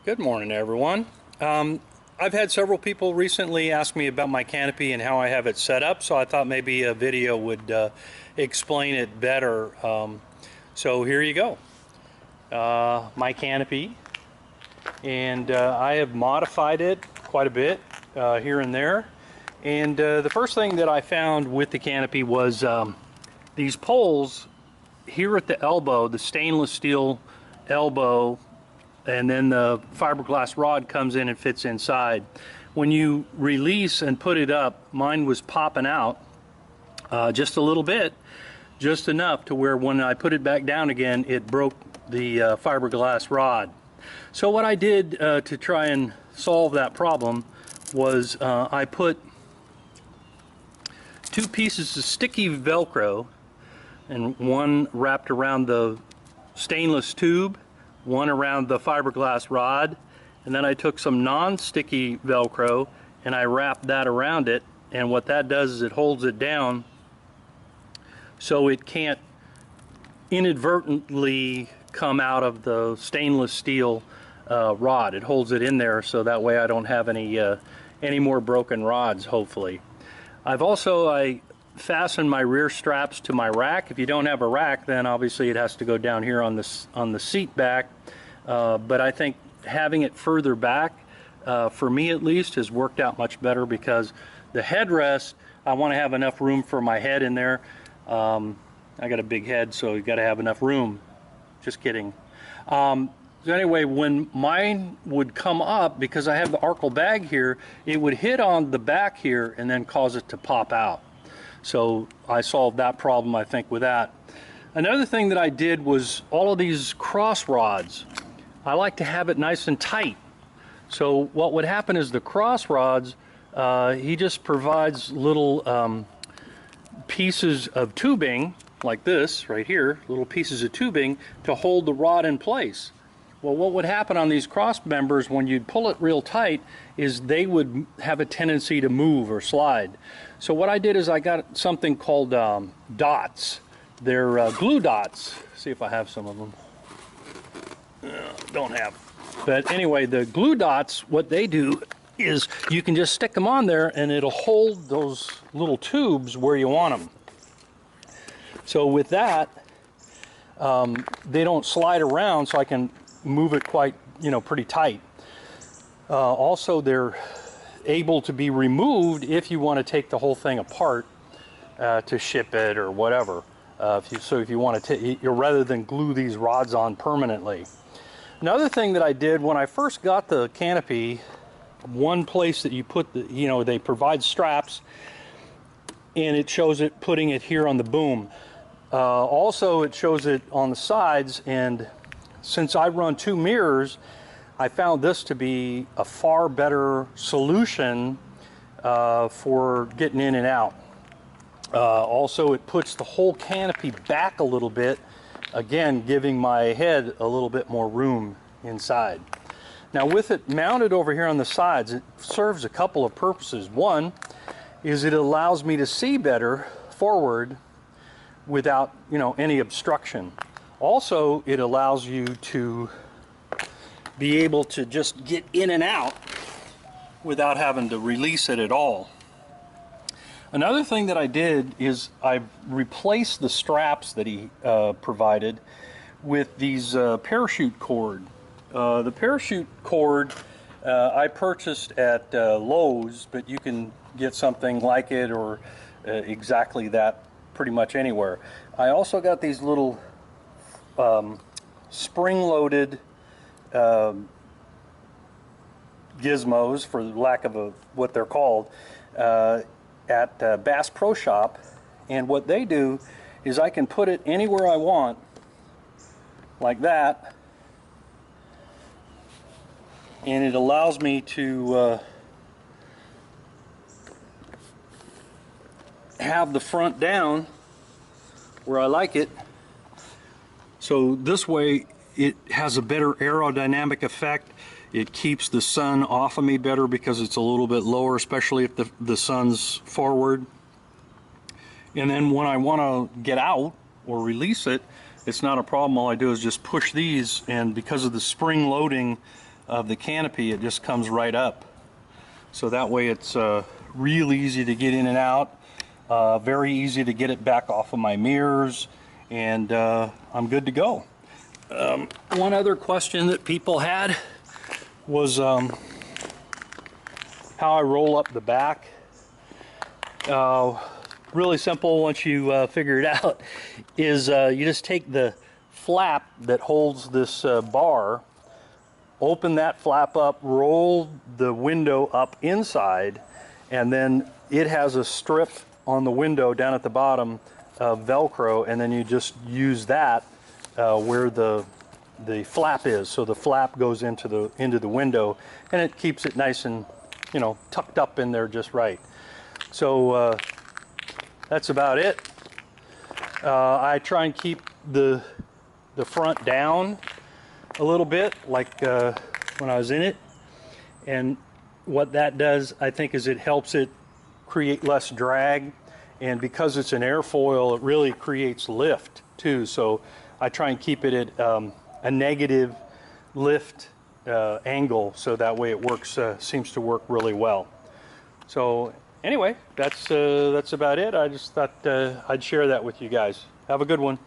Good morning, everyone. I've had several people recently ask me about my canopy and how I have it set up, so I thought maybe a video would explain it better. So here you go. My canopy, and I have modified it quite a bit here and there. And the first thing that I found with the canopy was these poles here at the elbow, the stainless steel elbow, and then the fiberglass rod comes in and fits inside. When you release and put it up, mine was popping out just a little bit, just enough to where when I put it back down again, it broke the fiberglass rod. So what I did to try and solve that problem was I put two pieces of sticky Velcro, and one wrapped around the stainless tube, one around the fiberglass rod, and then I took some non-sticky Velcro and I wrapped that around it, and what that does is it holds it down so it can't inadvertently come out of the stainless steel rod. It holds it in there so that way I don't have any more broken rods, hopefully. I fasten my rear straps to my rack. If you don't have a rack, then obviously it has to go down here on the seat back, but I think having it further back, for me at least, has worked out much better, because the headrest, I want to have enough room for my head in there. I got a big head, so you got to have enough room. Just kidding. So anyway, when mine would come up, because I have the Arkel bag here, it would hit on the back here and then cause it to pop out. So I solved that problem, I think, with that. Another thing that I did was all of these cross rods. I like to have it nice and tight. So what would happen is the cross rods, he just provides little pieces of tubing, like this right here, little pieces of tubing to hold the rod in place. Well, what would happen on these cross members when you'd pull it real tight is they would have a tendency to move or slide. So what I did is I got something called dots. They're glue dots. See if I have some of them. Don't have. But anyway, the glue dots, what they do is you can just stick them on there and it'll hold those little tubes where you want them. So with that, they don't slide around, so I can move it quite, pretty tight. Also, they're able to be removed if you want to take the whole thing apart to ship it or whatever. If you want to, rather than glue these rods on permanently. Another thing that I did when I first got the canopy, one place that you put the, they provide straps, and it shows it putting it here on the boom. Also, it shows it on the sides, and since I run two mirrors, I found this to be a far better solution for getting in and out. Also, it puts the whole canopy back a little bit, again giving my head a little bit more room inside. Now, with it mounted over here on the sides, it serves a couple of purposes. One is it allows me to see better forward without any obstruction. Also, it allows you to be able to just get in and out without having to release it at all. Another thing that I did is I replaced the straps that he provided with these parachute cord. The parachute cord I purchased at Lowe's, but you can get something like it or exactly that pretty much anywhere. I also got these little spring-loaded gizmos, for lack of what they're called, at Bass Pro Shop, and what they do is I can put it anywhere I want, like that, and it allows me to have the front down where I like it. So this way it has a better aerodynamic effect. It keeps the sun off of me better because it's a little bit lower, especially if the sun's forward. And then when I want to get out or release it, it's not a problem. All I do is just push these, and because of the spring loading of the canopy, it just comes right up. So that way it's real easy to get in and out, very easy to get it back off of my mirrors, and I'm good to go. One other question that people had was how I roll up the back. Really simple once you figure it out, is you just take the flap that holds this bar, open that flap up, roll the window up inside, and then it has a strip on the window down at the bottom of Velcro, and then you just use that where the flap is. So the flap goes into the window, and it keeps it nice and, you know, tucked up in there just right. So that's about it. I try and keep the front down a little bit, like when I was in it, and what that does, I think, is it helps it create less drag, and because it's an airfoil, it really creates lift too. So I try and keep it at a negative lift angle, so that way it works, seems to work really well. So anyway, that's about it. I just thought I'd share that with you guys. Have a good one.